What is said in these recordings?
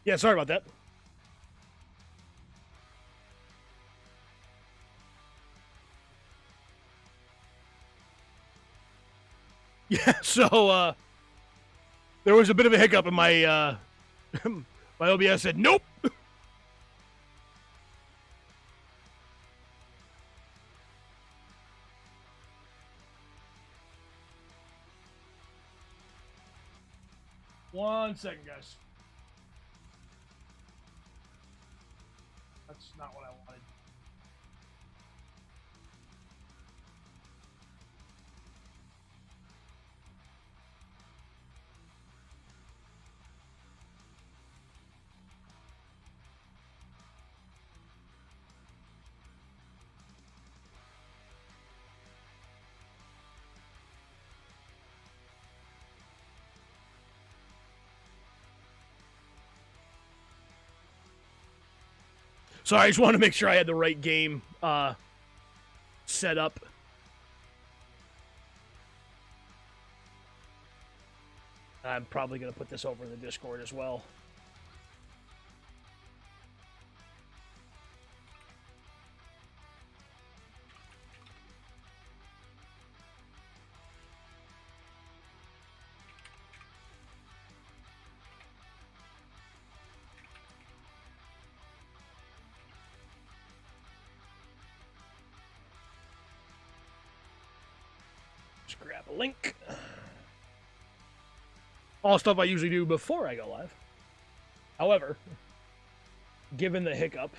Yeah, sorry about that. Yeah, so there was a bit of a hiccup in my my OBS said nope. One second, guys. That's not what I wanted. Sorry, I just wanted to make sure I had the right game set up. I'm probably going to put this over in the Discord as well. Just grab a link. All stuff I usually do before I go live. However, given the hiccup,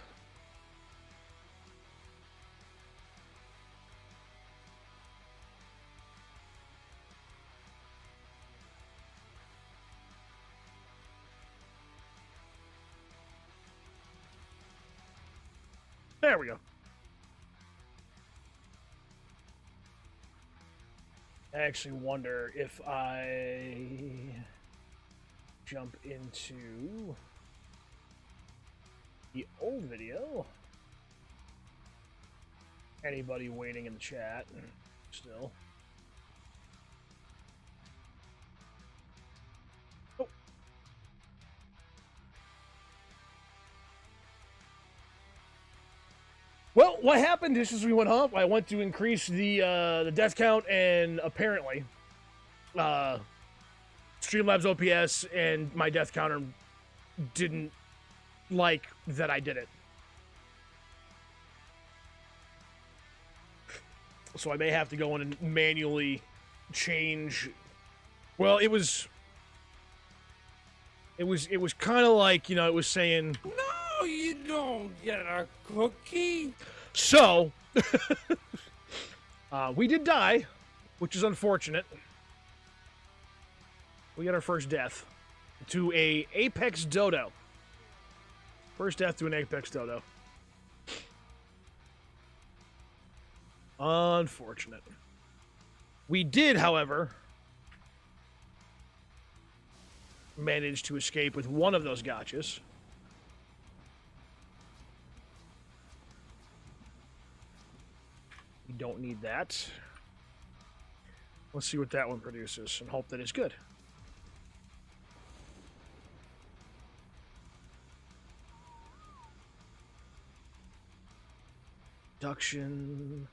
there we go. I actually wonder if I jump into the old video. Anybody waiting in the chat still? Oh. Well, what happened is as we went up, I went to increase the death count, and apparently, Streamlabs OPS and my death counter didn't like that I did it. So I may have to go in and manually change. Well, it was kind of like, you know, it was saying, no, you don't get a cookie. So we did die, which is unfortunate. We got our first death to a Apex Dodo. First death to an Apex Dodo. Unfortunate. We did, however, manage to escape with one of those gotchas. We don't need that. Let's see what that one produces and hope that it's good. Production.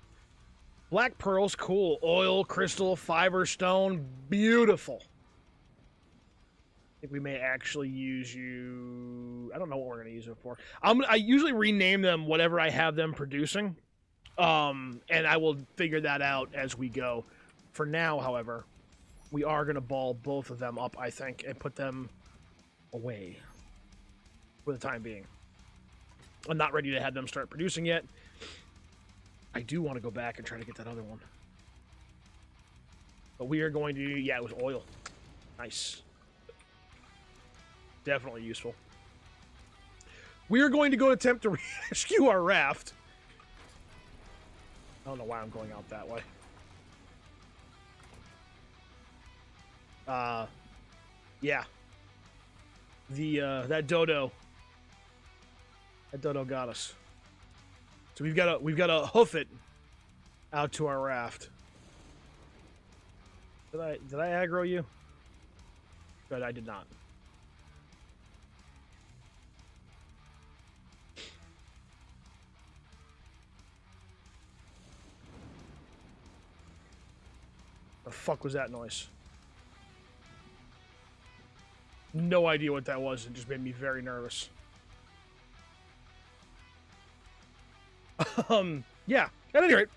Black pearls, cool. Oil, crystal, fiber, stone, beautiful. I think we may actually use you. I don't know what we're going to use it for. I usually rename them whatever I have them producing, and I will figure that out as we go. For now, however, we are going to ball both of them up, I think, and put them away for the time being. I'm not ready to have them start producing yet. I do want to go back and try to get that other one. But we are going to... Yeah, it was oil. Nice. Definitely useful. We are going to go attempt to rescue our raft. I don't know why I'm going out that way. Yeah. That dodo. That dodo got us. So we've got to hoof it out to our raft. Did I aggro you? Good, I did not. The fuck was that noise? No idea what that was. It just made me very nervous. Yeah. At any rate.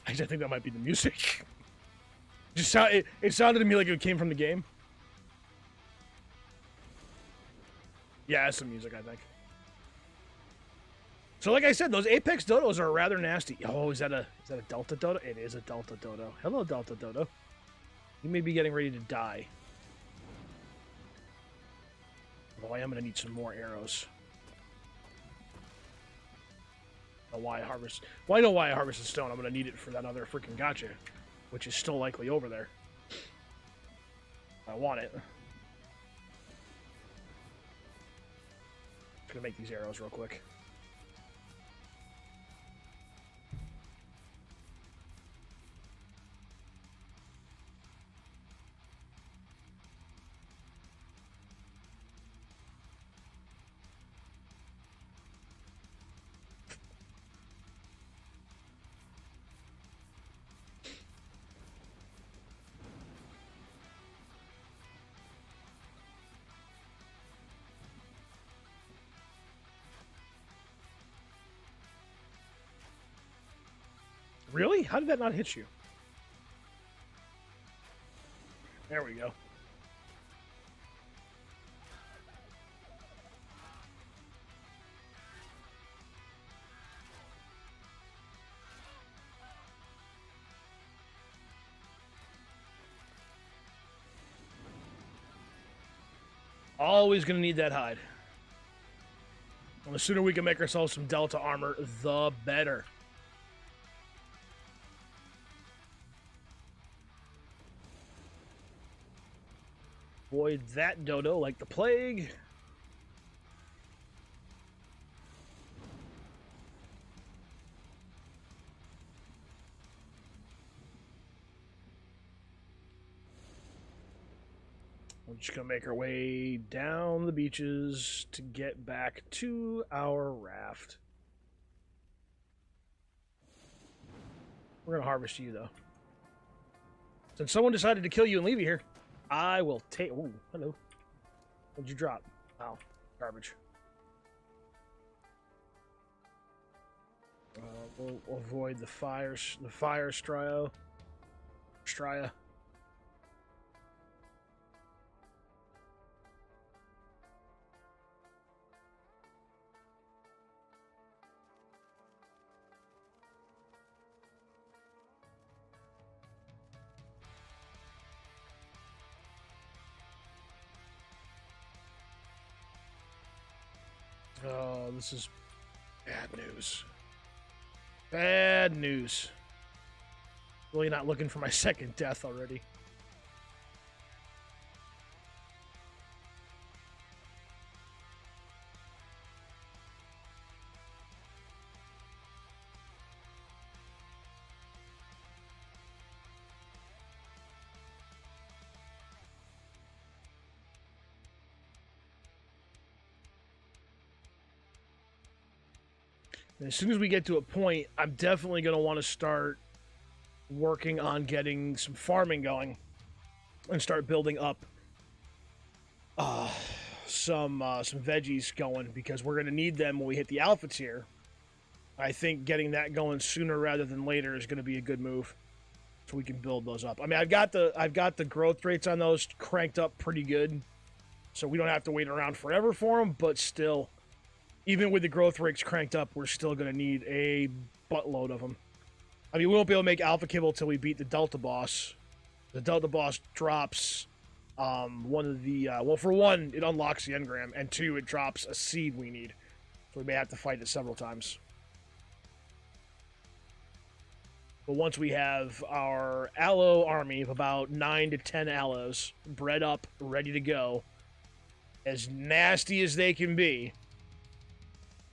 I think that might be the music. It sounded to me like it came from the game. Yeah, that's some music, I think. So, like I said, those Apex Dodos are rather nasty. Oh, is that a Delta Dodo? It is a Delta Dodo. Hello, Delta Dodo. You may be getting ready to die. Oh, I am going to need some more arrows. Why I harvest? Well, I know why I harvested stone. I'm going to need it for that other freaking gotcha, which is still likely over there. I want it. Just going to make these arrows real quick. Really? How did that not hit you? There we go. Always going to need that hide. And the sooner we can make ourselves some Delta armor, the better. Avoid that dodo like the plague. We're just going to make our way down the beaches to get back to our raft. We're going to harvest you, though. Since someone decided to kill you and leave you here, I will take... Oh, hello. What'd you drop? Oh, garbage. We'll avoid the fire stria. Oh, this is bad news. Bad news. Really not looking for my second death already. And as soon as we get to a point, I'm definitely going to want to start working on getting some farming going and start building up some veggies going, because we're going to need them when we hit the alpha tier. I think getting that going sooner rather than later is going to be a good move, so we can build those up. I mean, I've got the growth rates on those cranked up pretty good, so we don't have to wait around forever for them, but still, even with the growth rates cranked up, we're still going to need a buttload of them. I mean, we won't be able to make alpha kibble until we beat the Delta boss. The Delta boss drops one of the... well, for one, it unlocks the engram, and two, it drops a seed we need. So we may have to fight it several times. But once we have our aloe army of about 9 to 10 aloes bred up, ready to go, as nasty as they can be...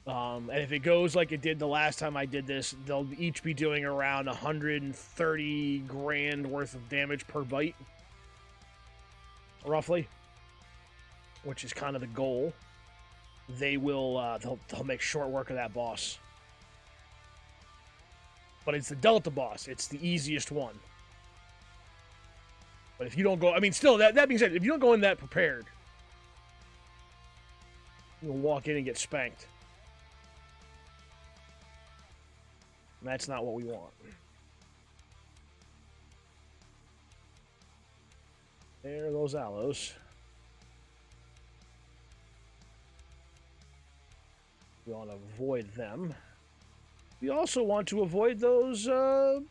and if it goes like it did the last time I did this, they'll each be doing around 130 grand worth of damage per bite. Roughly. which is kind of the goal, they will they'll make short work of that boss. But it's the Delta boss. It's the easiest one. But if you don't go, I mean, still, that being said, if you don't go in that prepared, you'll walk in and get spanked. And that's not what we want. There are those aloes. We want to avoid them. We also want to avoid those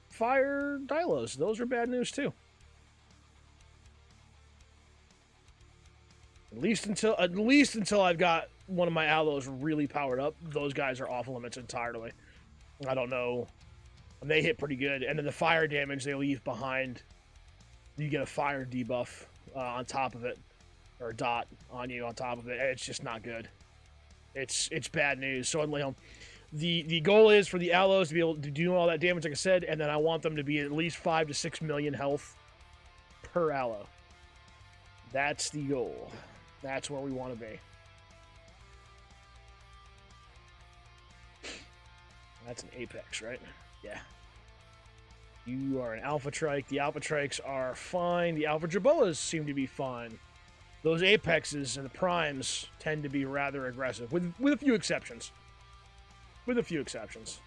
fire dilos. Those are bad news too. At least until I've got one of my aloes really powered up, those guys are off limits entirely. I don't know. They hit pretty good, and then the fire damage they leave behind, you get a fire debuff on top of it, or a dot on you on top of it. It's just not good. It's bad news. So the goal is for the aloes to be able to do all that damage, like I said, and then I want them to be at least 5 to 6 million health per aloe. That's the goal. That's where we want to be. That's an apex, right? Yeah. You are an alpha trike. The alpha trikes are fine. The alpha jaboas seem to be fine. Those apexes and the primes tend to be rather aggressive, with a few exceptions. With a few exceptions.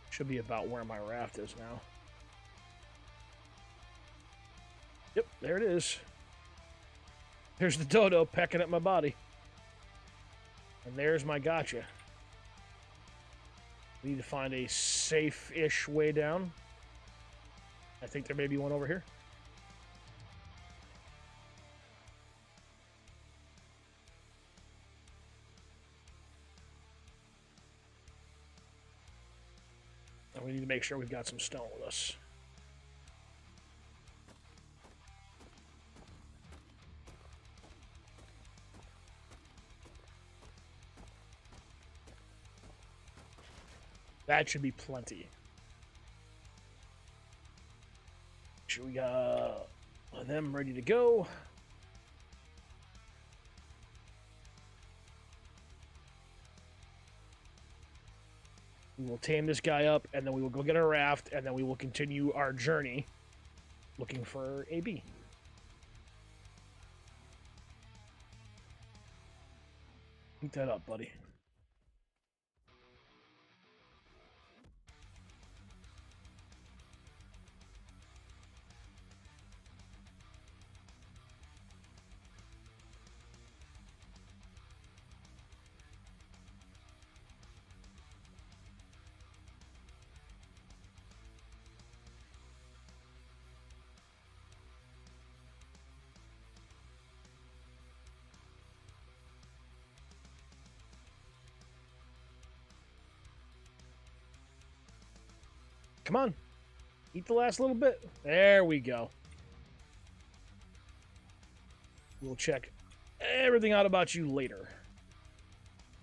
Should be about where my raft is now. Yep, there it is. There's the dodo pecking at my body. And there's my gotcha. We need to find a safe-ish way down. I think there may be one over here. And we need to make sure we've got some stone with us. That should be plenty. Sure, we got them ready to go. We will tame this guy up, and then we will go get our raft, and then we will continue our journey looking for AB. Pick that up, buddy. Come on. Eat the last little bit. There we go. We'll check everything out about you later.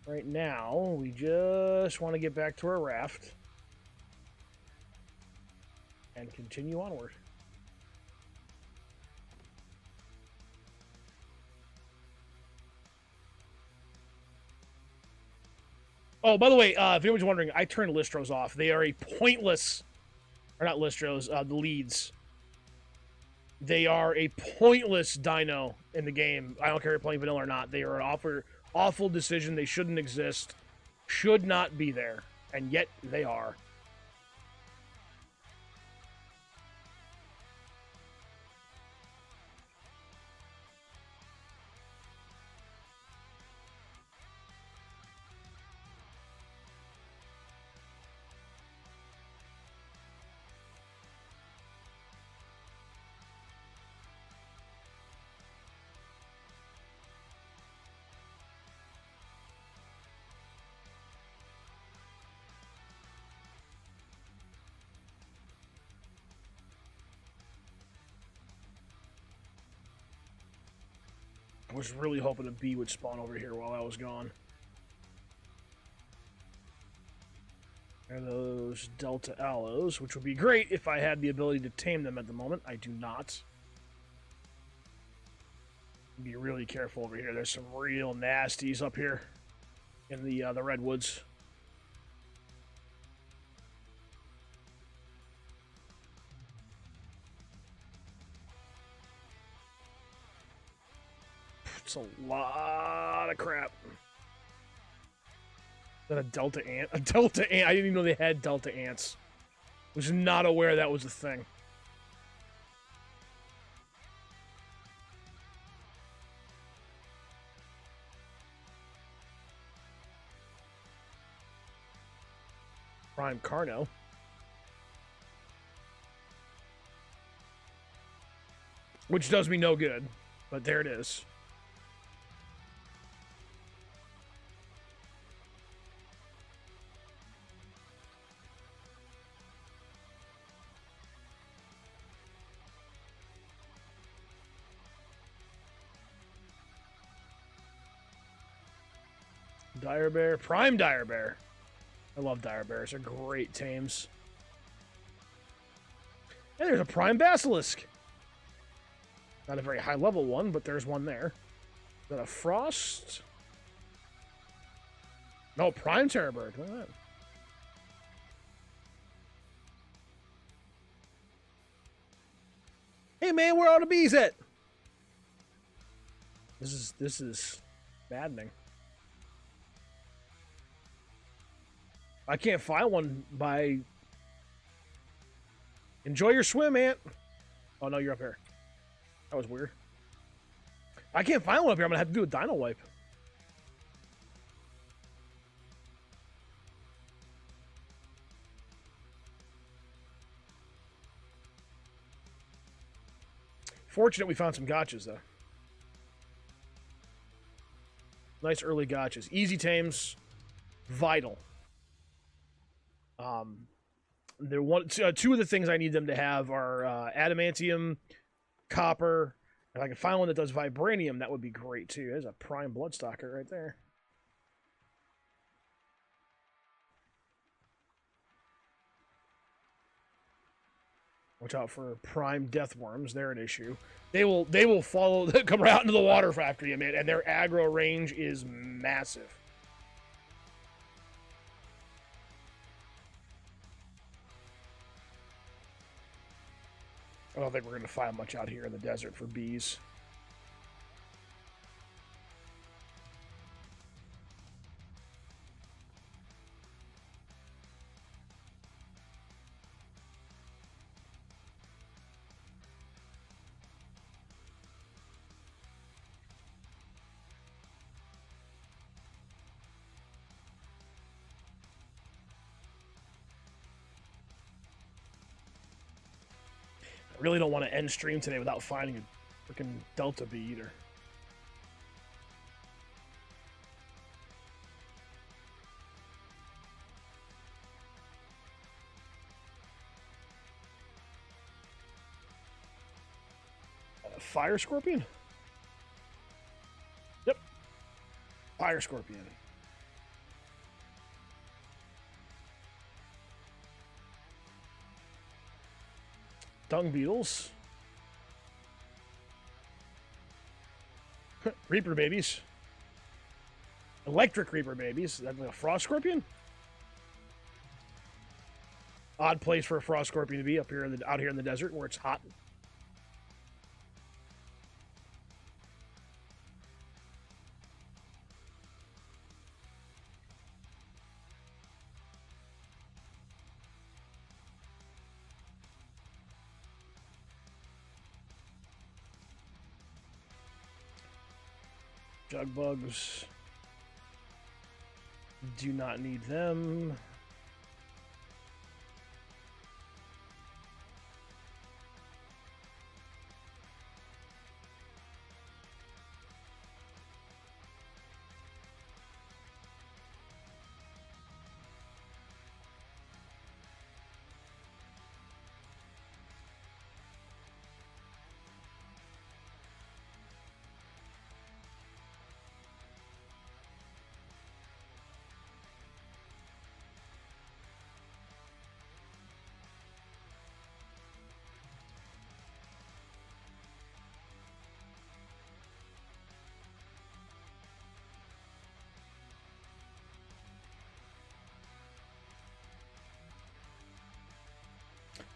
Right now, we just want to get back to our raft and continue onward. Oh, by the way, if anyone's wondering, I turned Listros off. They are a pointless... Or not Listros, the leads. They are a pointless dino in the game. I don't care if you're playing vanilla or not. They are an awful decision. They shouldn't exist. Should not be there. And yet, they are. Was really hoping a bee would spawn over here while I was gone. Are those Delta Aloes, which would be great if I had the ability to tame them at the moment. I do not. Be really careful over here. There's some real nasties up here in the redwoods. It's a lot of crap. Is that a Delta ant? A Delta ant? I didn't even know they had Delta ants. Was not aware that was a thing. Prime Carno. Which does me no good, but there it is. Dire Bear. Prime Dire Bear. I love Dire Bears. They're great tames. Hey, there's a Prime Basilisk. Not a very high level one, but there's one there. Is that a Frost? No, Prime Terror Bird. Look at that. Hey man, where are all the bees at? This is maddening. I can't find one by... Enjoy your swim, Ant. Oh, no, you're up here. That was weird. I can't find one up here. I'm going to have to do a dino wipe. Fortunate we found some gotchas, though. Nice early gotchas. Easy tames. Vital. Two of the things I need them to have are adamantium, copper. If I can find one that does vibranium, that would be great too. There's a prime bloodstalker right there. Watch out for prime deathworms. They're an issue. They will follow, come right out into the water after you, man, and their aggro range is massive. I don't think we're going to find much out here in the desert for bees. I really don't want to end stream today without finding a freaking Delta bee either. Fire Scorpion? Yep. Fire Scorpion. Dung beetles. Reaper babies. Electric Reaper babies. That's like a Frost Scorpion? Odd place for a Frost Scorpion to be out here in the desert where it's hot. Jug bugs. Do not need them.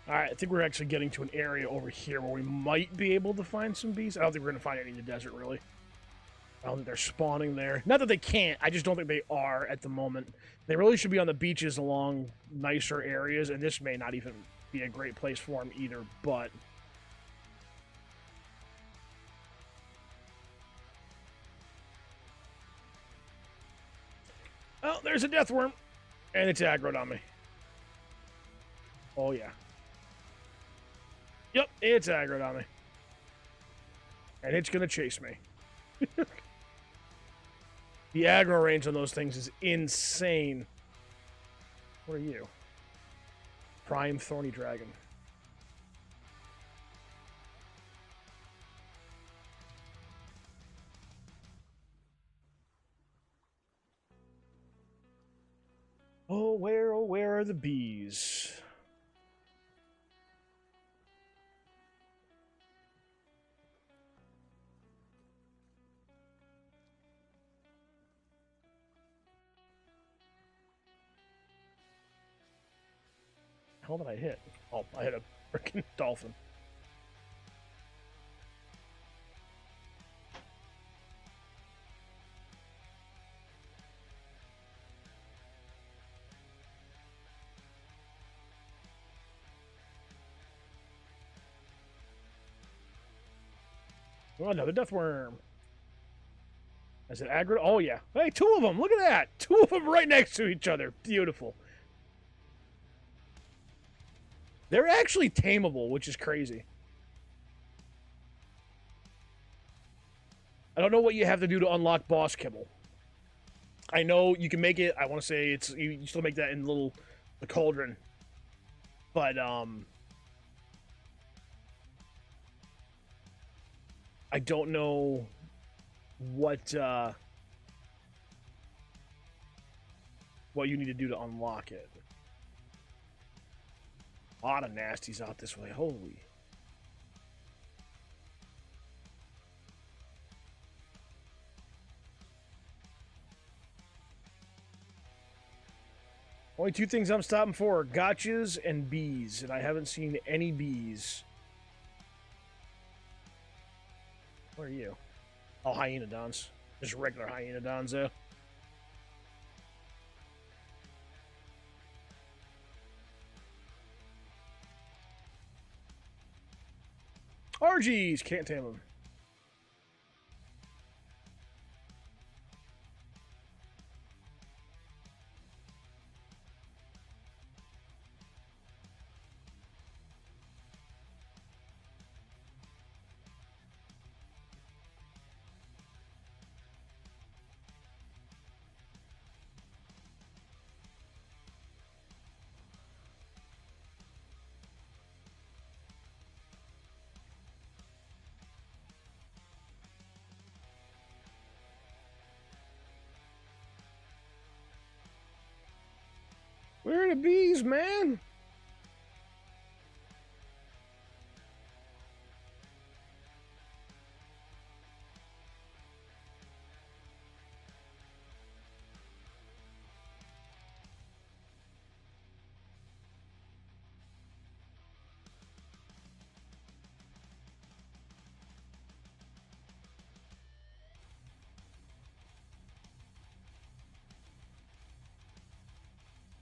Alright, I think we're actually getting to an area over here where we might be able to find some bees. I don't think we're going to find any in the desert, really. I don't think they're spawning there. Not that they can't, I just don't think they are at the moment. They really should be on the beaches along nicer areas, and this may not even be a great place for them either, but... Oh, there's a death worm! And it's aggroed on me. Oh, yeah. Yep, it's aggroed on me. And it's going to chase me. The aggro range on those things is insane. What are you? Prime Thorny Dragon. Oh, where are the bees? How did I hit? Oh, I hit a freaking dolphin. Oh, another death worm. Is it aggro? Oh, yeah. Hey, two of them. Look at that. Two of them right next to each other. Beautiful. They're actually tameable, which is crazy. I don't know what you have to do to unlock boss kibble. I know you can make it. I want to say it's you still make that in the cauldron, but I don't know what you need to do to unlock it. A lot of nasties out this way. Holy. Only two things I'm stopping for: gotchas and bees, and I haven't seen any bees. Where are you? Oh, hyenodons. Just regular hyenodons, though. RGs! Can't tame them. Where are the bees, man?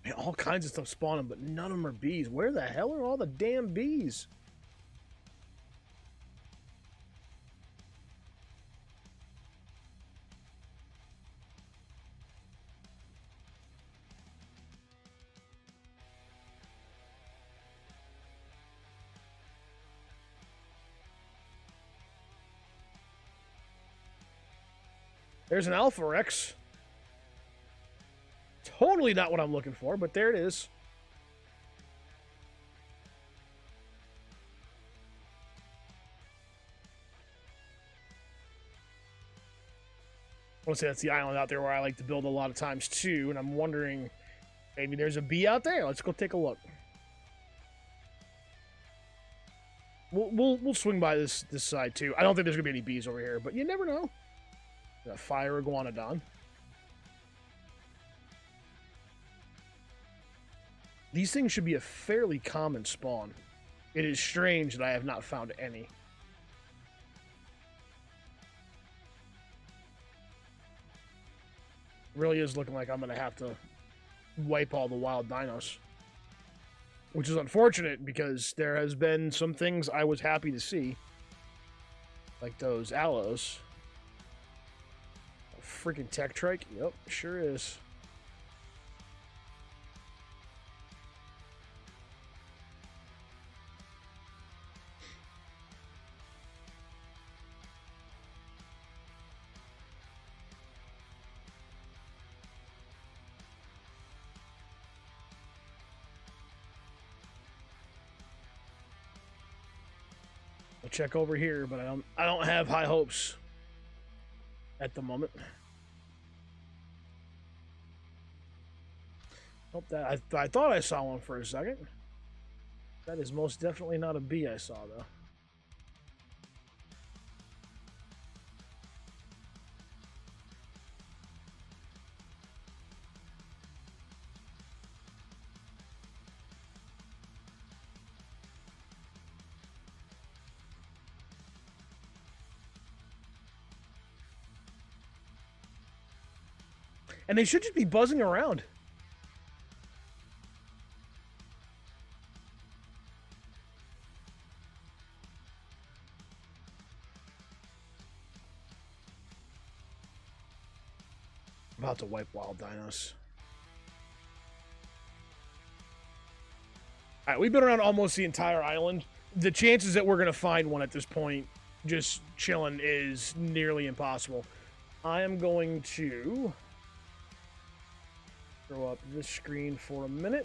Man, all kinds of stuff spawning, but none of them are bees. Where the hell are all the damn bees? There's an Alpha Rex. Totally not what I'm looking for, but there it is. I want to say that's the island out there where I like to build a lot of times too, and I'm wondering, maybe there's a bee out there? Let's go take a look. We'll swing by this side too. I don't think there's gonna be any bees over here, but you never know. A fire iguanodon. These things should be a fairly common spawn. It is strange that I have not found any. Really is looking like I'm going to have to wipe all the wild dinos. Which is unfortunate because there has been some things I was happy to see. Like those aloes. A freaking tech trike? Yep, sure is. I'll check over here, but I don't have high hopes at the moment. Hope that I thought I saw one for a second. That is most definitely not a bee I saw though. And they should just be buzzing around. I'm about to wipe wild dinos. Alright, we've been around almost the entire island. The chances that we're going to find one at this point, just chilling, is nearly impossible. I am going to throw up this screen for a minute.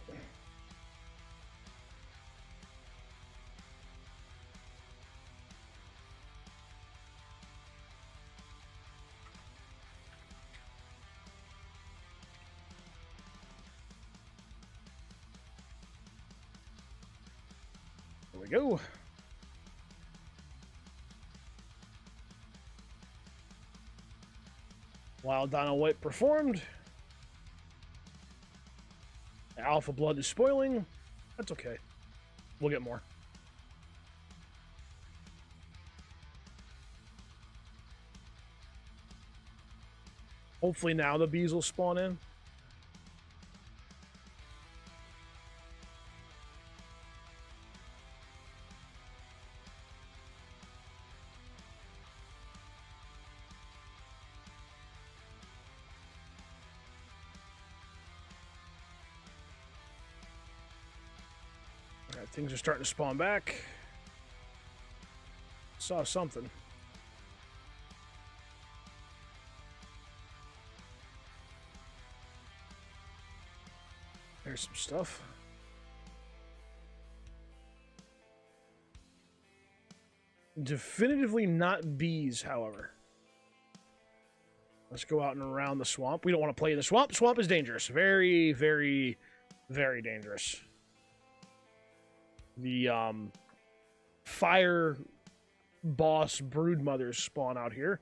There we go. Wild Dino Wipe performed. Alpha blood is spoiling. That's okay. We'll get more. Hopefully now the bees will spawn in. Things are starting to spawn back. Saw something. There's some stuff. Definitively not bees, however. Let's go out and around the swamp. We don't want to play in the swamp. Swamp is dangerous. Very, very, very dangerous. The fire boss brood mothers spawn out here.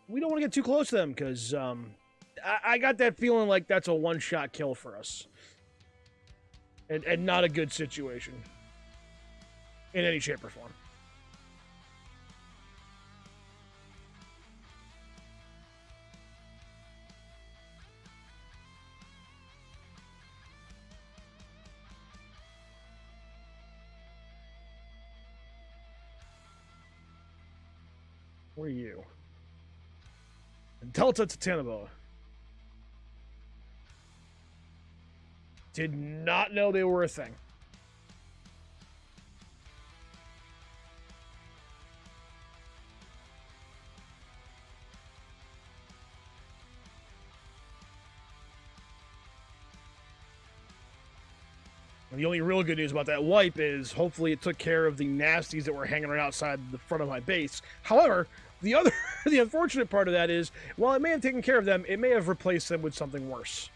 We don't want to get too close to them because I got that feeling like that's a one-shot kill for us. And not a good situation. In any shape or form. Where are you? Delta Titanoboa. Did not know they were a thing. And the only real good news about that wipe is hopefully it took care of the nasties that were hanging right outside the front of my base. However, the unfortunate part of that is, while it may have taken care of them, it may have replaced them with something worse.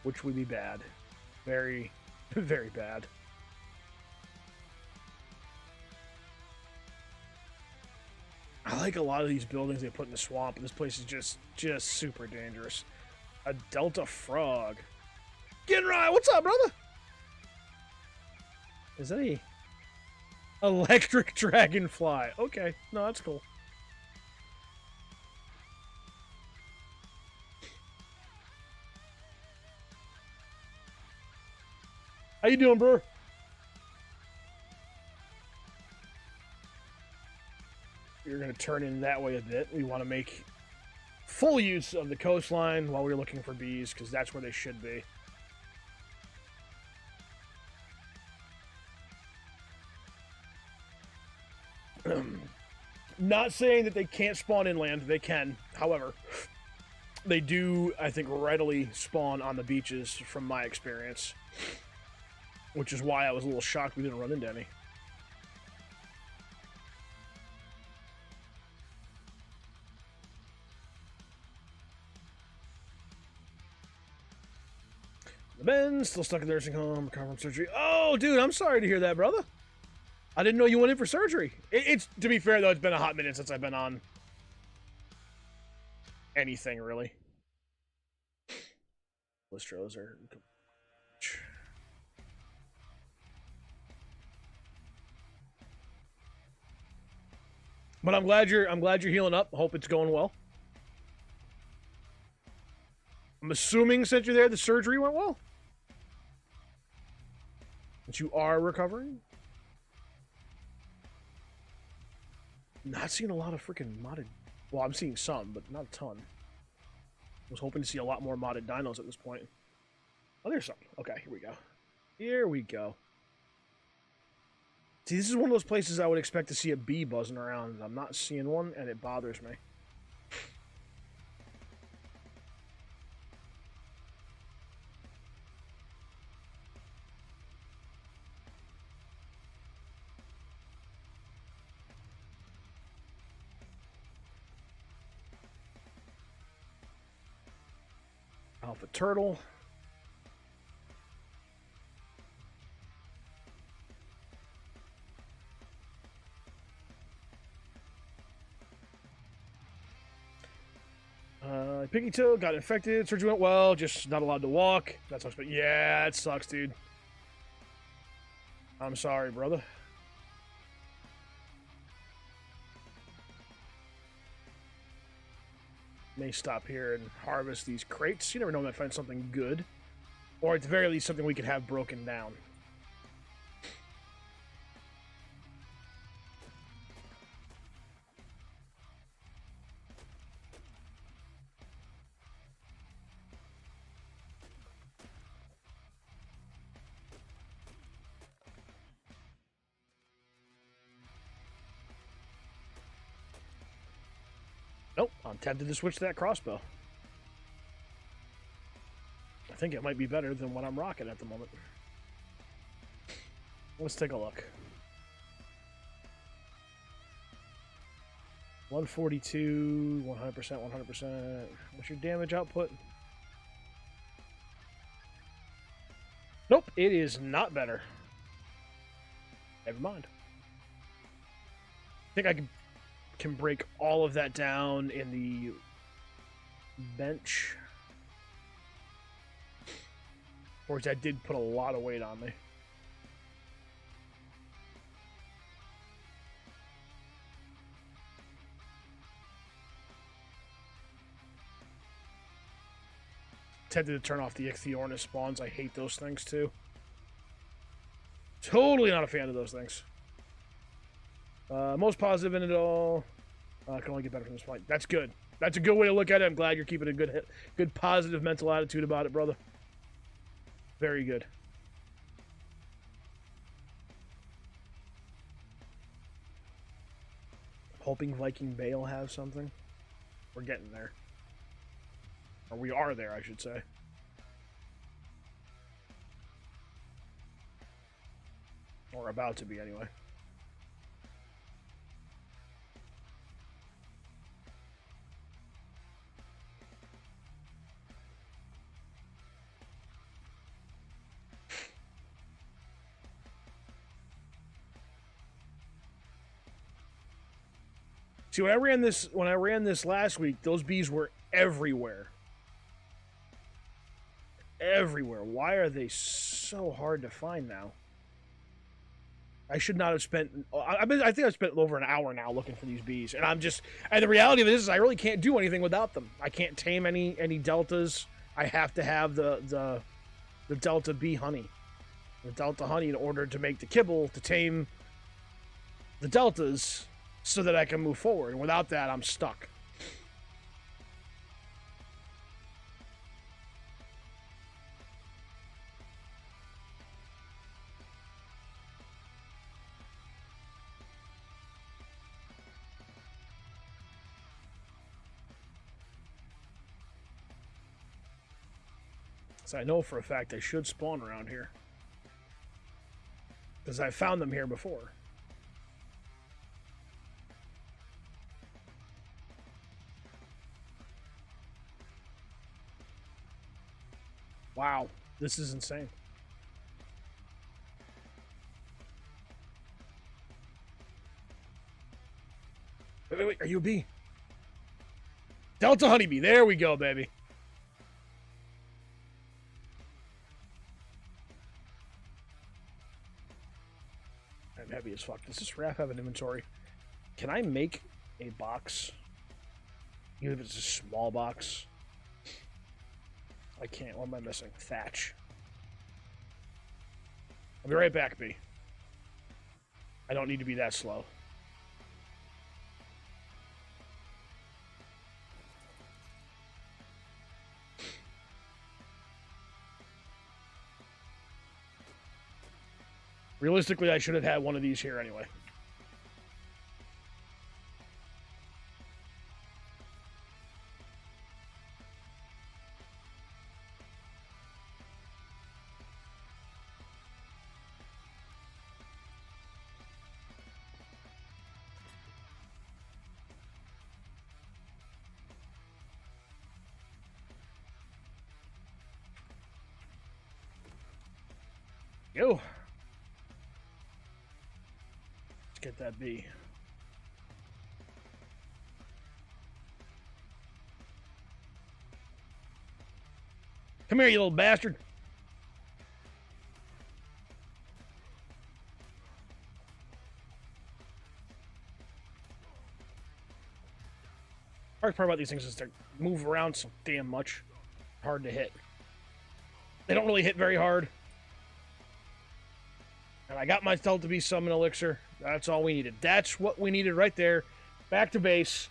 Which would be bad. Very, very bad. I like a lot of these buildings they put in the swamp, and this place is just super dangerous. A Delta Frog. Genrai, what's up, brother? Is that a Electric dragonfly. Okay, no, that's cool. How you doing, bro? We're going to turn in that way a bit. We want to make full use of the coastline while we're looking for bees, because that's where they should be. Not saying that they can't spawn inland. They can. However, they do, I think, readily spawn on the beaches from my experience. Which is why I was a little shocked we didn't run into any. The Ben still stuck in the nursing home, recovering from surgery. Oh, dude, I'm sorry to hear that, brother. I didn't know you went in for surgery. It's to be fair though, it's been a hot minute since I've been on anything really. Listros are. But I'm glad you're healing up. Hope it's going well. I'm assuming since you're there, the surgery went well. That you are recovering. Not seeing a lot of freaking modded. Well, I'm seeing some, but not a ton. I was hoping to see a lot more modded dinos at this point. Oh, there's some. Okay, here we go. Here we go. See, this is one of those places I would expect to see a bee buzzing around. I'm not seeing one, and it bothers me. Alpha turtle. Piggy toe got infected. Surgery went well. Just not allowed to walk. That sucks. But yeah, it sucks, dude. I'm sorry, brother. May stop here and harvest these crates. You never know, I might find something good. Or at the very least, something we could have broken down. Nope, I'm tempted to switch to that crossbow. I think it might be better than what I'm rocking at the moment. Let's take a look. 142, 100%, 100%. What's your damage output? Nope, it is not better. Never mind. I think I can break all of that down in the bench. Of course, that did put a lot of weight on me. Tempted to turn off the Ichthyornis spawns. I hate those things too. Totally not a fan of those things. Most positive in it all. Can only get better from this point. That's good. That's a good way to look at it. I'm glad you're keeping a good positive mental attitude about it, brother. Very good. Hoping Viking Bay will have something. We're getting there. Or we are there, I should say. Or about to be, anyway. See, when I ran this last week, those bees were everywhere. Everywhere. Why are they so hard to find now? I should not have spent. I think I've spent over an hour now looking for these bees, and And the reality of it is, I really can't do anything without them. I can't tame any deltas. I have to have the delta bee honey, the delta honey, in order to make the kibble to tame the deltas, so that I can move forward. And without that, I'm stuck. So I know for a fact I should spawn around here, because I found them here before. Wow, this is insane. Wait, are you a bee? Delta honeybee, there we go, baby. I'm heavy as fuck. Does this raft have an inventory? Can I make a box? Even if it's a small box? I can't. What am I missing? Thatch. I'll be right back, bee. I don't need to be that slow. Realistically, I should have had one of these here anyway. Yo. Let's get that bee. Come here, you little bastard. Hard part about these things is they move around so damn much. Hard to hit. They don't really hit very hard. And I got my Delta Bee Summon Elixir. That's all we needed. That's what we needed right there. Back to base.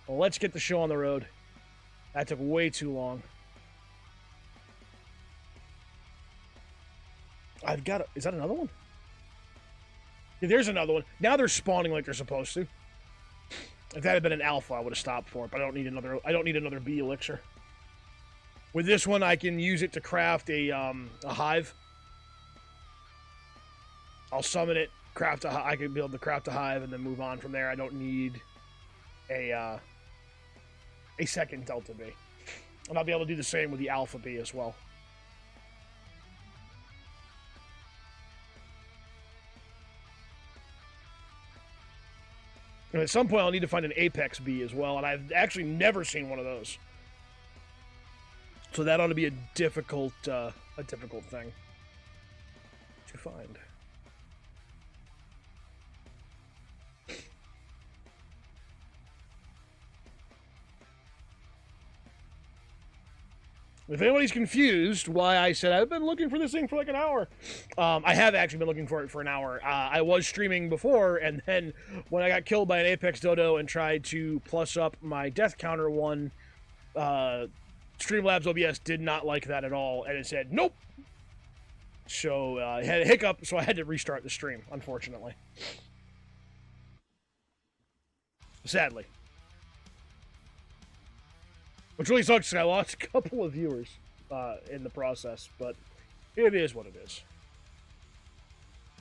Well, let's get the show on the road. That took way too long. I've got is that another one? Yeah, there's another one. Now they're spawning like they're supposed to. If that had been an alpha, I would have stopped for it, but I don't need another bee elixir. With this one, I can use it to craft a hive. I'll summon it, craft I can be able to craft a hive, and then move on from there. I don't need a second Delta Bee. And I'll be able to do the same with the Alpha Bee as well. And at some point, I'll need to find an Apex Bee as well, and I've actually never seen one of those. So that ought to be a difficult thing to find. If anybody's confused why I said I've been looking for this thing for like an hour, I have actually been looking for it for an hour. I was streaming before, and then when I got killed by an Apex Dodo and tried to plus up my death counter one, Streamlabs OBS did not like that at all, and it said, nope! So, it had a hiccup, so I had to restart the stream, unfortunately. Sadly. Which really sucks because I lost a couple of viewers in the process, but it is what it is.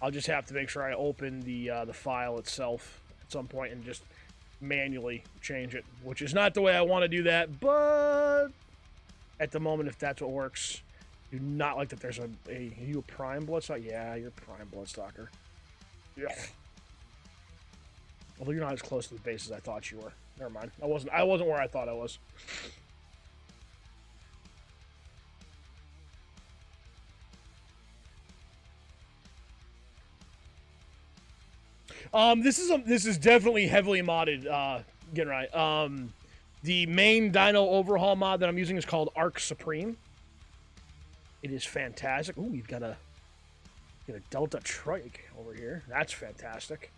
I'll just have to make sure I open the file itself at some point and just manually change it, which is not the way I want to do that, but at the moment, if that's what works, do not like that there's are you a Prime Bloodstalker? Yeah, you're a Prime Bloodstalker. Yeah. Although you're not as close to the base as I thought you were. Never mind. I wasn't where I thought I was. This is definitely heavily modded. Getting right. The main Dino overhaul mod that I'm using is called Arc Supreme. It is fantastic. Ooh, we've got a Delta Trike over here. That's fantastic.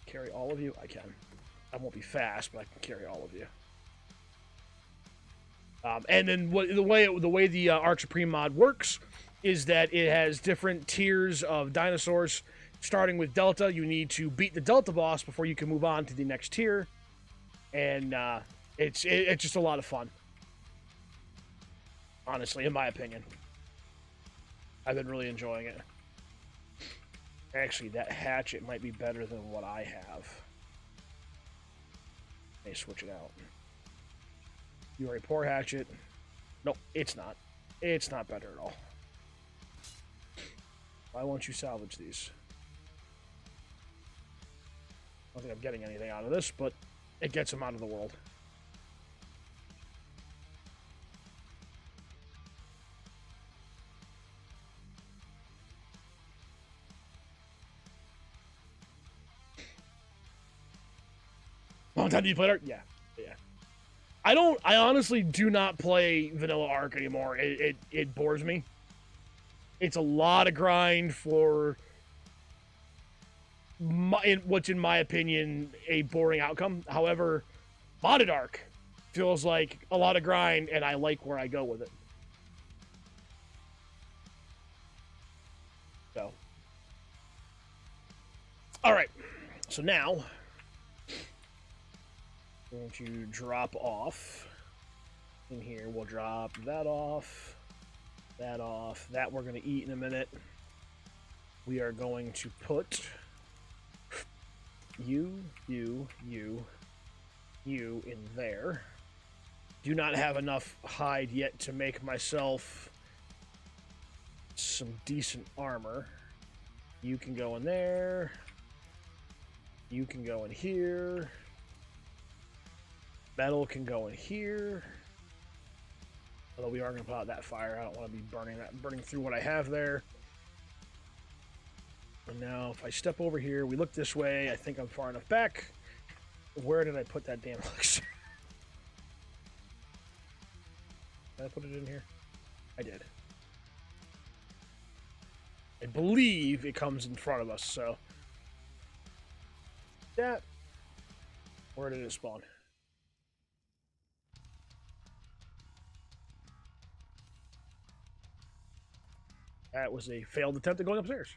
Carry all of you? I can. I won't be fast, but I can carry all of you. And then the way the Arc Supreme mod works is that it has different tiers of dinosaurs. Starting with Delta, you need to beat the Delta boss before you can move on to the next tier, and it's just a lot of fun. Honestly, in my opinion, I've been really enjoying it. Actually, that hatchet might be better than what I have. May switch it out. You are a poor hatchet. No, it's not. It's not better at all. Why won't you salvage these? I don't think I'm getting anything out of this, but it gets them out of the world. Long time do you play Ark? Yeah. I honestly do not play vanilla Ark anymore. It bores me. It's a lot of grind for what's in my opinion a boring outcome. However, modded Ark feels like a lot of grind, and I like where I go with it. So, all right. So now, I'm going to drop off in here. We'll drop that off, that off. That we're going to eat in a minute. We are going to put you in there. Do not have enough hide yet to make myself some decent armor. You can go in there. You can go in here. Metal can go in here. Although we are going to put out that fire. I don't want to be burning through what I have there. And now if I step over here, we look this way. I think I'm far enough back. Where did I put that damn elixir? Did I put it in here? I did. I believe it comes in front of us, so. That. Where did it spawn? That was a failed attempt at going upstairs.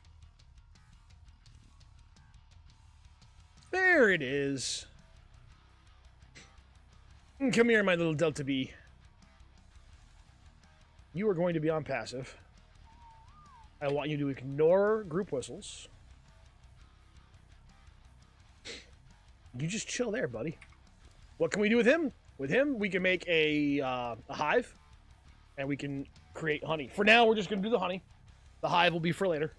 There it is. Come here, my little Delta B. You are going to be on passive. I want you to ignore group whistles. You just chill there, buddy. What can we do with him? With him, we can make a hive, and we can create honey. For now, we're just going to do the honey. The hive will be for later.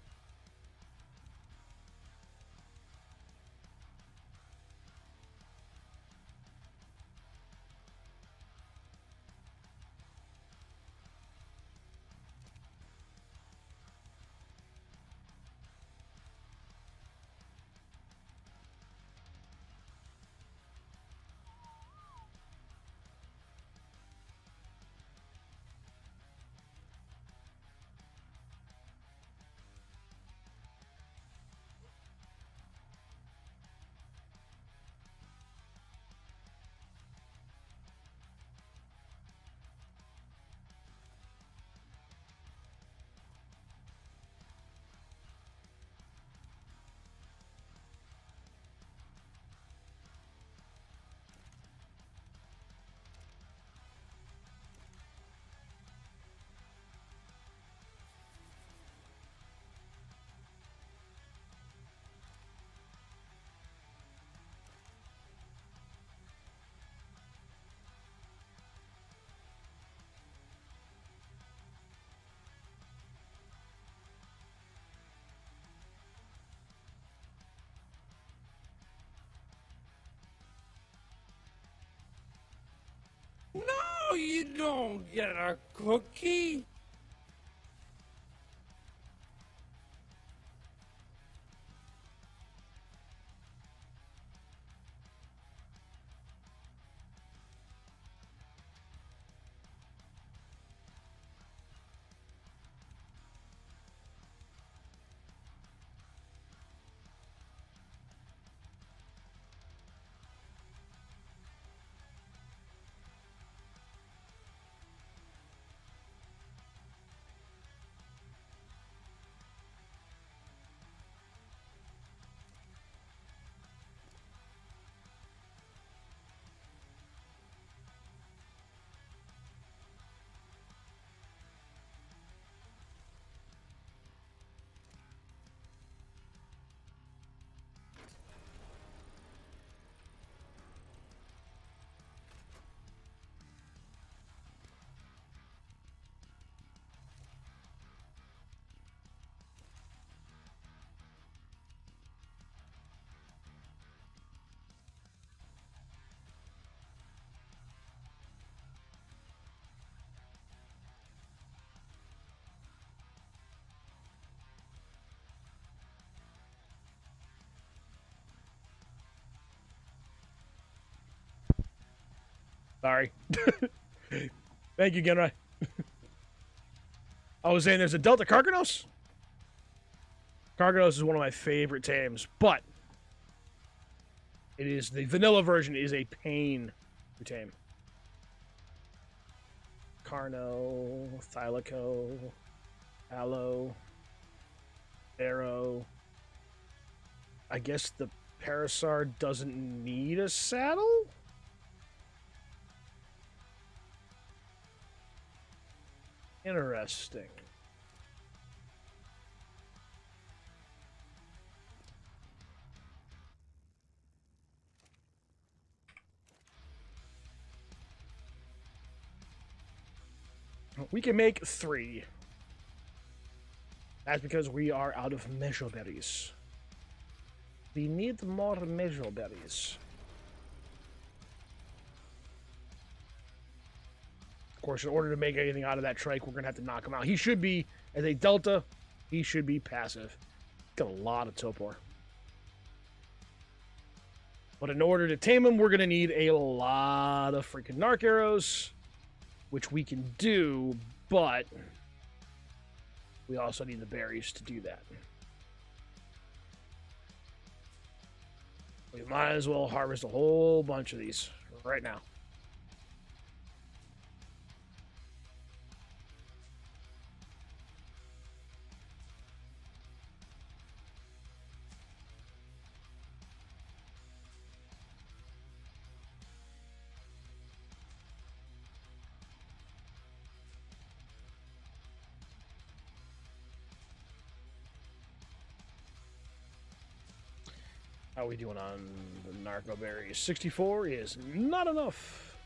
gonna get a cookie? Sorry. Thank you, Genrai. I was saying there's a Delta Carcanos. Carcanos is one of my favorite tames, but it is the vanilla version is a pain to tame. Carno, Thylaco, Aloe, Arrow. I guess the Parasar doesn't need a saddle? Interesting. We can make 3. That's because we are out of measure berries. We need more measure berries. Of course, in order to make anything out of that trike, we're going to have to knock him out. He should be, as a Delta, he should be passive. Got a lot of Topor. But in order to tame him, we're going to need a lot of freaking Narc arrows, which we can do, but we also need the berries to do that. We might as well harvest a whole bunch of these right now. How are we doing on the narco berries? 64 is not enough.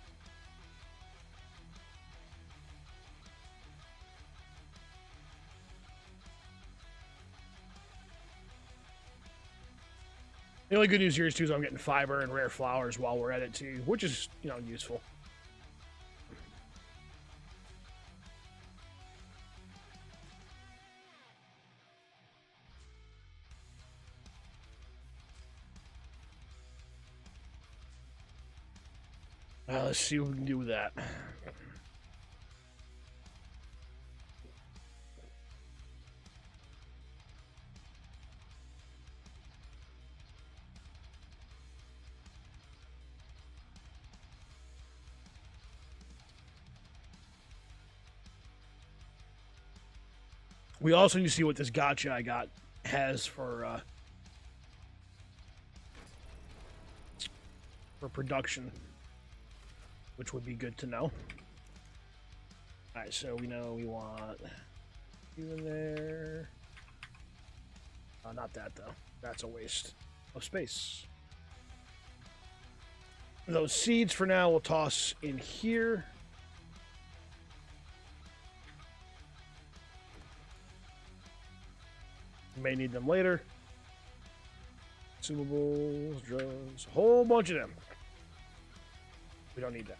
The only good news here is, too, is I'm getting fiber and rare flowers while we're at it, too, which is, you know, useful. Let's see what we can do with that. We also need to see what this gotcha I got has for production, which would be good to know. Alright, so we know we want you in there. Not that, though. That's a waste of space. Those seeds, for now, we'll toss in here. May need them later. Consumables, drugs, a whole bunch of them. We don't need that.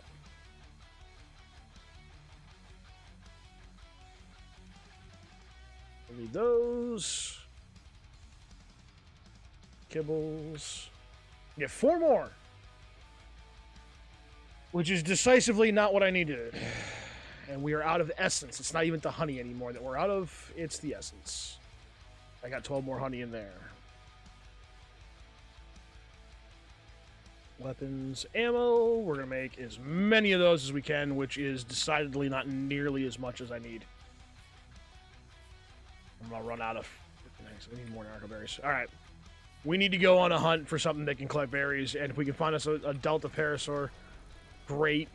Delete those. Kibbles. Get 4 more. Which is decisively not what I needed. And we are out of essence. It's not even the honey anymore that we're out of. It's the essence. I got 12 more honey in there. Weapons, ammo. We're going to make as many of those as we can, which is decidedly not nearly as much as I need. I'm going to run out of... We need more narco berries. All right. We need to go on a hunt for something that can collect berries, and if we can find us a Delta Parasaur, great.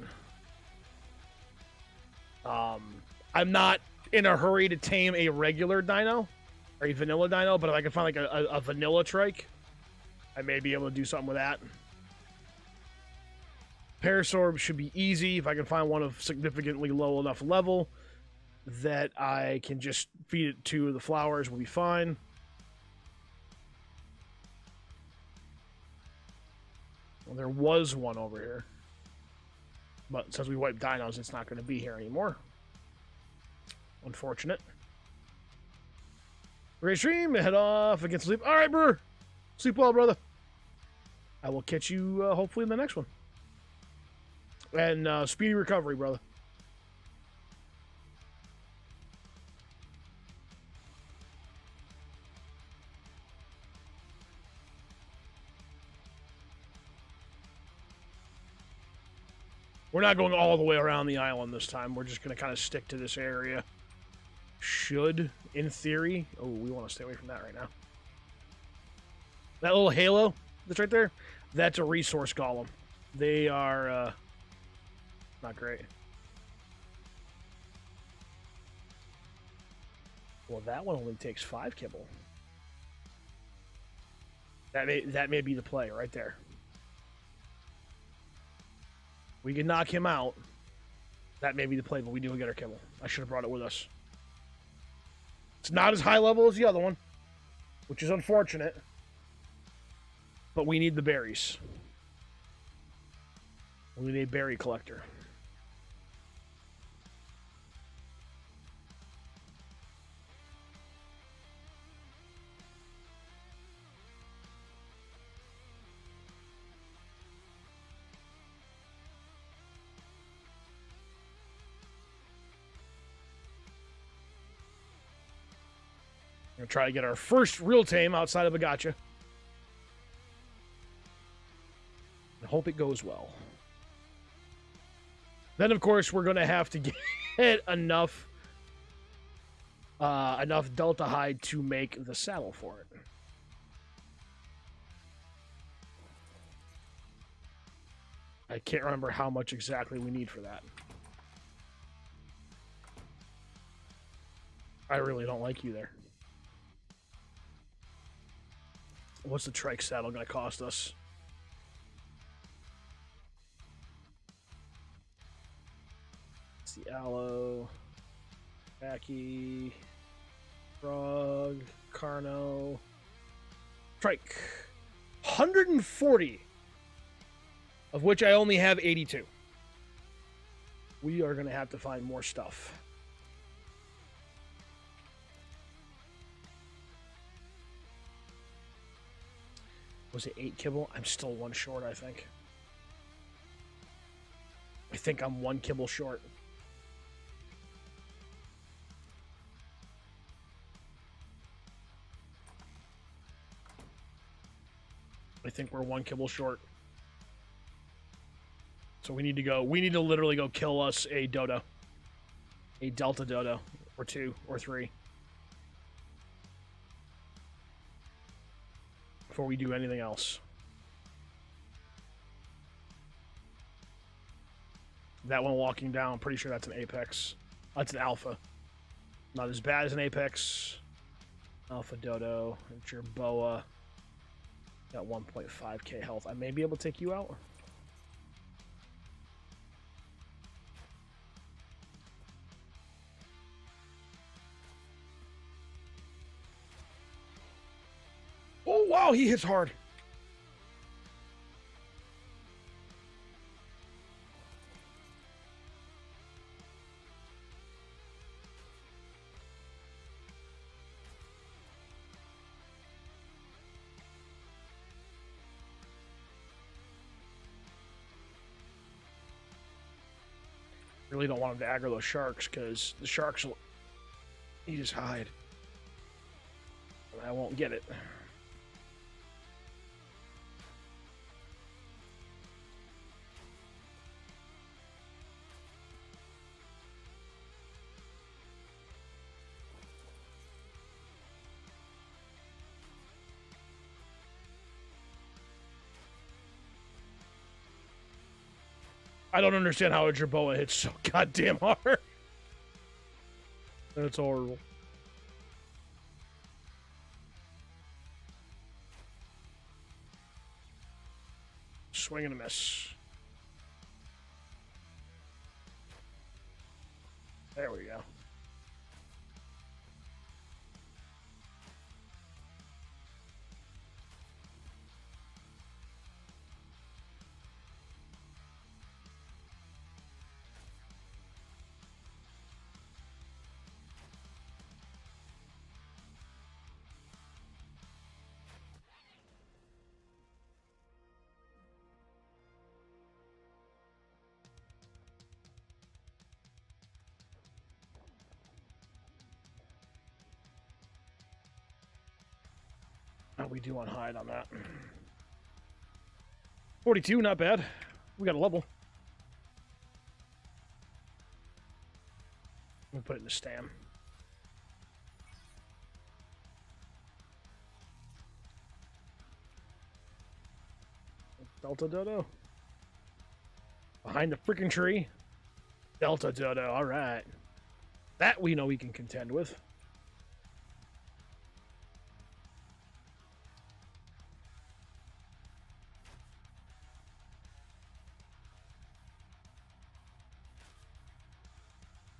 I'm not in a hurry to tame a regular dino, or a vanilla dino, but if I can find like a vanilla trike, I may be able to do something with that. Parasaur should be easy if I can find one of significantly low enough level that I can just feed it to the flowers, will be fine. Well, there was one over here. But since we wiped dinos, it's not going to be here anymore. Unfortunate. Great stream. Head off against sleep. All right, Brewer. Sleep well, brother. I will catch you hopefully in the next one. And speedy recovery, brother. We're not going all the way around the island this time. We're just going to kind of stick to this area. Should, in theory... Oh, we want to stay away from that right now. That little halo that's right there, that's a resource golem. They are not great. Well, that one only takes 5 kibble. That may be the play right there. We can knock him out. That may be the play, but we do get our kibble. I should have brought it with us. It's not as high level as the other one, which is unfortunate. But we need the berries. We need a berry collector. We're going to try to get our first real tame outside of a gotcha. And hope it goes well. Then, of course, we're going to have to get enough Delta hide to make the saddle for it. I can't remember how much exactly we need for that. I really don't like you there. What's the trike saddle going to cost us? It's the aloe, Backy, frog, Carno, trike. 140, of which I only have 82. We are going to have to find more stuff. Was it 8 kibble? I'm still 1 short, I think. I think I'm 1 kibble short. I think we're 1 kibble short. So we need to go. We need to literally go kill us a dodo. A Delta dodo. Or 2 or 3. Before we do anything else. That one walking down, I'm pretty sure that's an apex. That's an alpha. Not as bad as an apex. Alpha dodo. It's your boa. Got 1.5k health. I may be able to take you out. Oh, wow, he hits hard. really don't want him to aggro those sharks, because the sharks will... You just hide. I won't get it. I don't understand how a Jerboa hits so goddamn hard. That's horrible. Swing and a miss. There we go. Oh, we do want hide on that. 42, not bad. We got a level. We'll put it in the stam. Delta Dodo. Behind the freaking tree. Delta Dodo, alright. That we know we can contend with.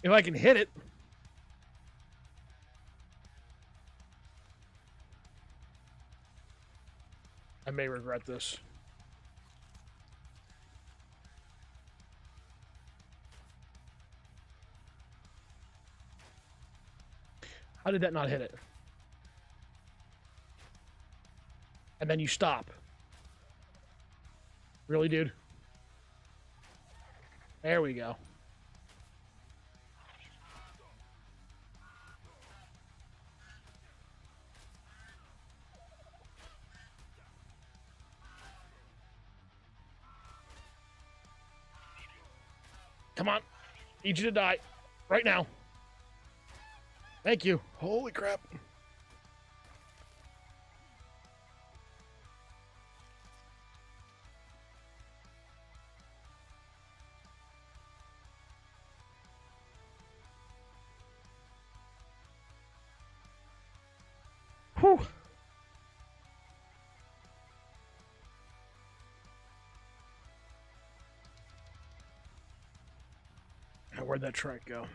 If I can hit it. I may regret this. How did that not hit it? And then you stop. Really, dude? There we go. Come on. Need you to die. Right now. Thank you. Holy crap. Whew. Where'd that track go?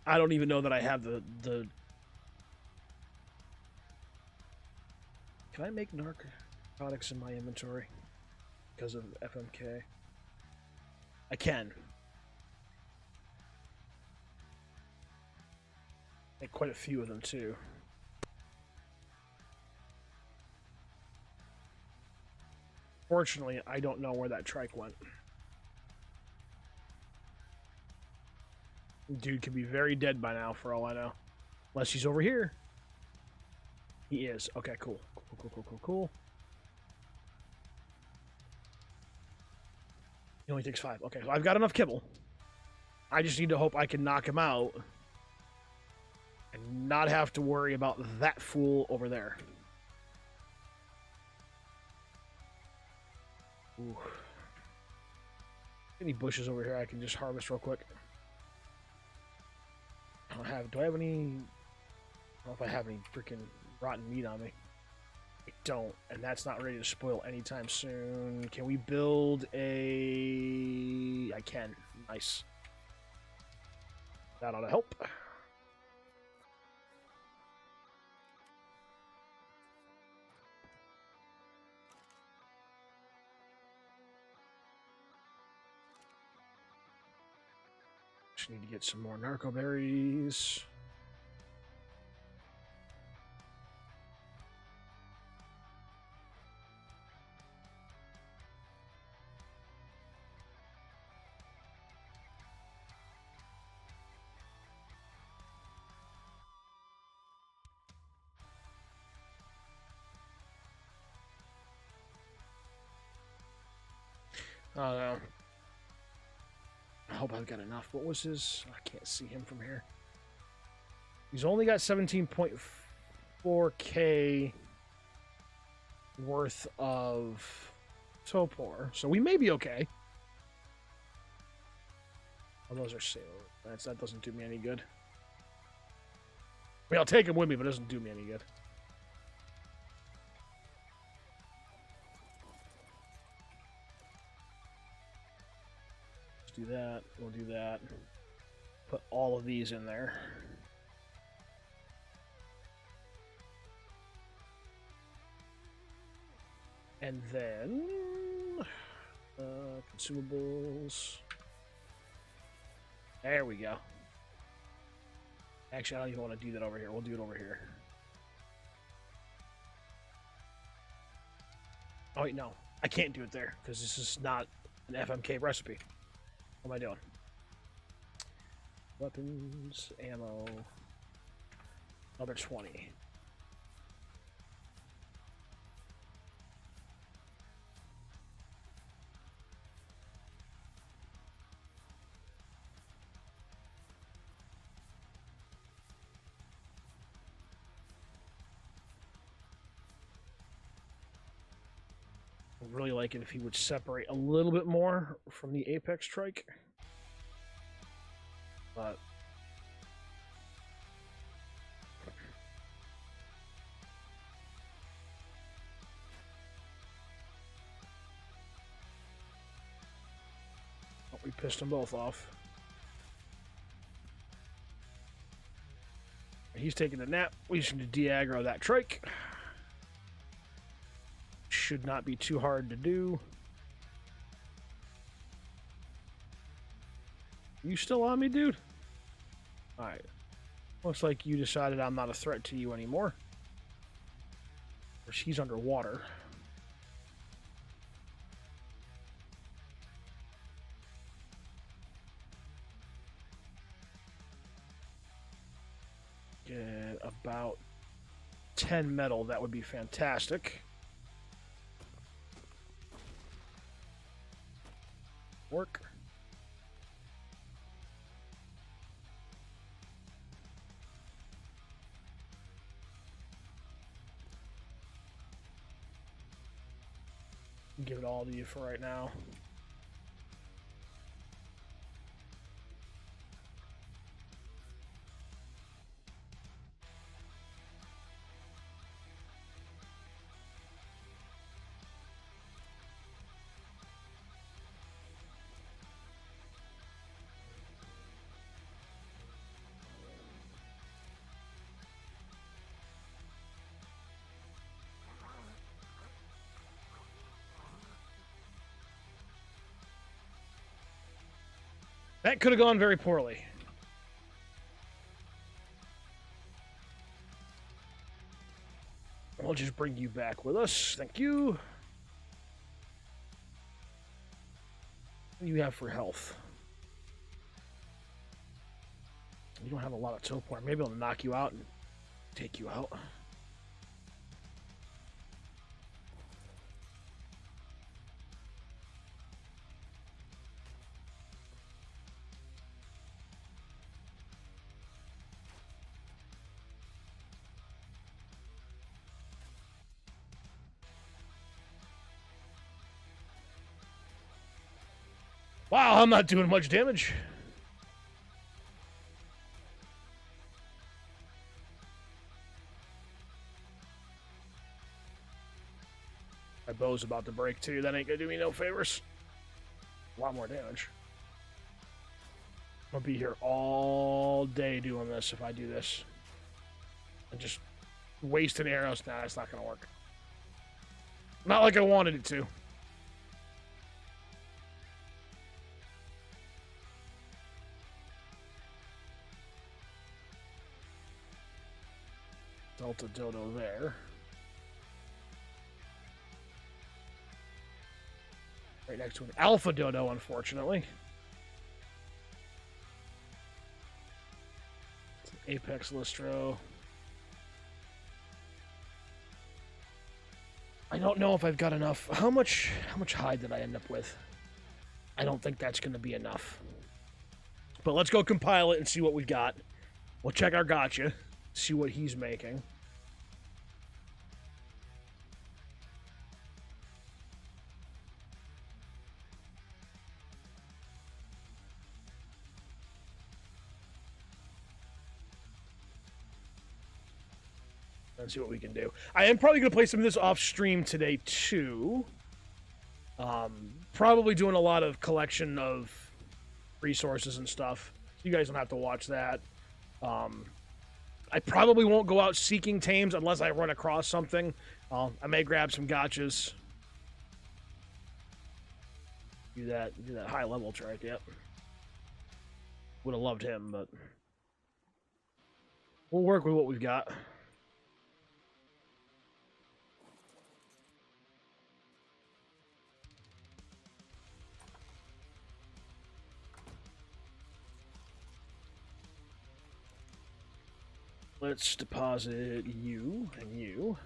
I don't even know that I have the... Can I make narcotics in my inventory? Because of FMK? I can. Make quite a few of them, too. Fortunately, I don't know where that trike went. Dude could be very dead by now, for all I know. Unless he's over here. He is. Okay, cool. Cool. He only takes 5. Okay, so I've got enough kibble. I just need to hope I can knock him out. And not have to worry about that fool over there. Ooh. Any bushes over here I can just harvest real quick? Do I have any... I don't know if I have any freaking rotten meat on me. I don't, and that's not ready to spoil anytime soon. Can we build a... I can. Nice. That ought to help. Just need to get some more narco berries. I don't know. I hope I've got enough. What was his? I can't see him from here. He's only got 17.4k worth of Topor, so we may be okay. Oh, those are sailor. That doesn't do me any good. I mean, I'll take him with me, but it doesn't do me any good. Let's do that. We'll do that. Put all of these in there. And then consumables. There we go. Actually, I don't even want to do that over here. We'll do it over here. Oh, wait, no. I can't do it there because this is not an FMK recipe. What am I doing? Weapons, ammo, another 20. I'd really like it if he would separate a little bit more from the Apex Trike. But oh, we pissed them both off. He's taking a nap. We just need to de-aggro that Trike. Should not be too hard to do. You still on me, dude? Alright. Looks like you decided I'm not a threat to you anymore. Or she's underwater. Get about 10 metal. That would be fantastic. Work. Give it all to you for right now. That could have gone very poorly. We'll just bring you back with us. Thank you. What do you have for health? You don't have a lot of Topor. Maybe I'll knock you out and take you out. Wow, I'm not doing much damage. My bow's about to break too. That ain't gonna do me no favors. A lot more damage. I'll be here all day doing this if I do this. And just wasting arrows. Nah, that's not gonna work. Not like I wanted it to. Delta Dodo there. Right next to an Alpha Dodo, unfortunately. It's an Apex Listro. I don't know if I've got enough. How much hide did I end up with? I don't think that's going to be enough. But let's go compile it and see what we got. We'll check our gotcha, see what he's making. Let's see what we can do. I am probably going to play some of this off stream today, too. Probably doing a lot of collection of resources and stuff. You guys don't have to watch that. I probably won't go out seeking tames unless I run across something. I may grab some gotchas. Do that high level trike, yep. Would have loved him, but we'll work with what we've got. Let's deposit you and you.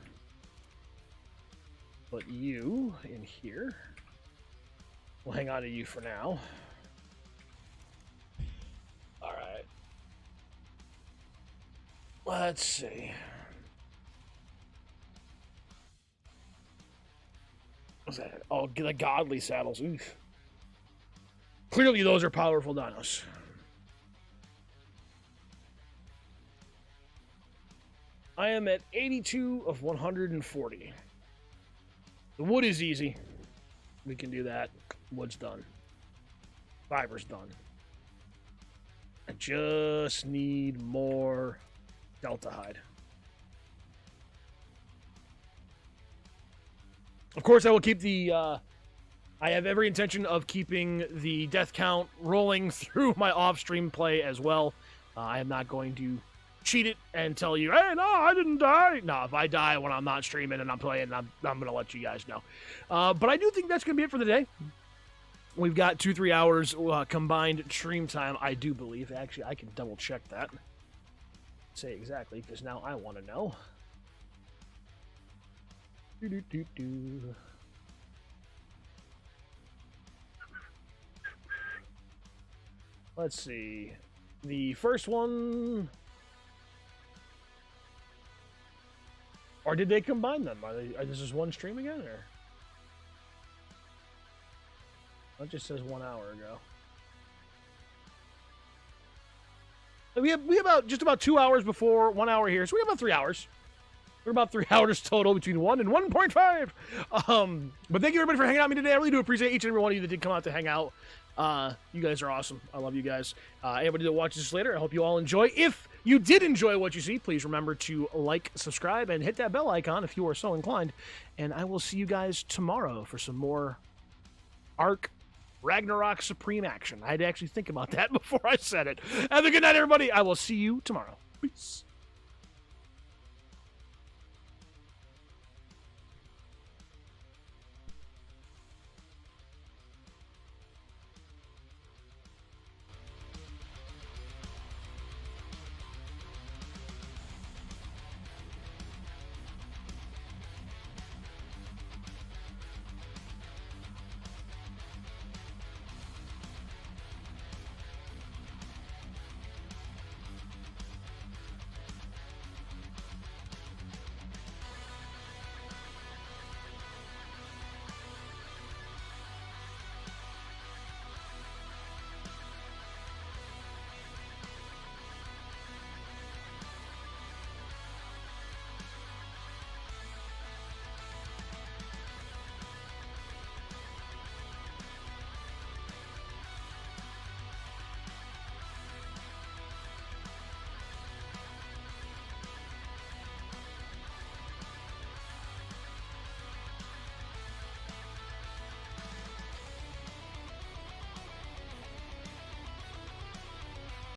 Put you in here. We'll hang on to you for now. Alright. Let's see. What's that? Oh, the godly saddles. Oof. Clearly those are powerful dinos. I am at 82 of 140. The wood is easy. We can do that. Wood's done. Fiber's done. I just need more Delta hide. Of course, I will keep the... I have every intention of keeping the death count rolling through my off-stream play as well. I am not going to cheat it and tell you, hey, no, I didn't die. No, if I die when I'm not streaming and I'm playing, I'm going to let you guys know. But I do think that's going to be it for the day. We've got 2-3 hours combined stream time, I do believe. Actually, I can double check that. Say exactly, because now I want to know. Let's see. The first one... Or did they combine them? Are this just one stream again, or? That just says 1 hour ago. We have just about 2 hours before 1 hour here, so we have about 3 hours. We're about 3 hours total between 1 and 1.5. But thank you everybody for hanging out with me today. I really do appreciate each and every one of you that did come out to hang out. You guys are awesome. I love you guys. Anybody that watches this later, I hope you all enjoy. If you did enjoy what you see, please remember to like, subscribe, and hit that bell icon if you are so inclined. And I will see you guys tomorrow for some more Ark Ragnarok Supreme action. I had to actually think about that before I said it. Have a good night, everybody. I will see you tomorrow. Peace.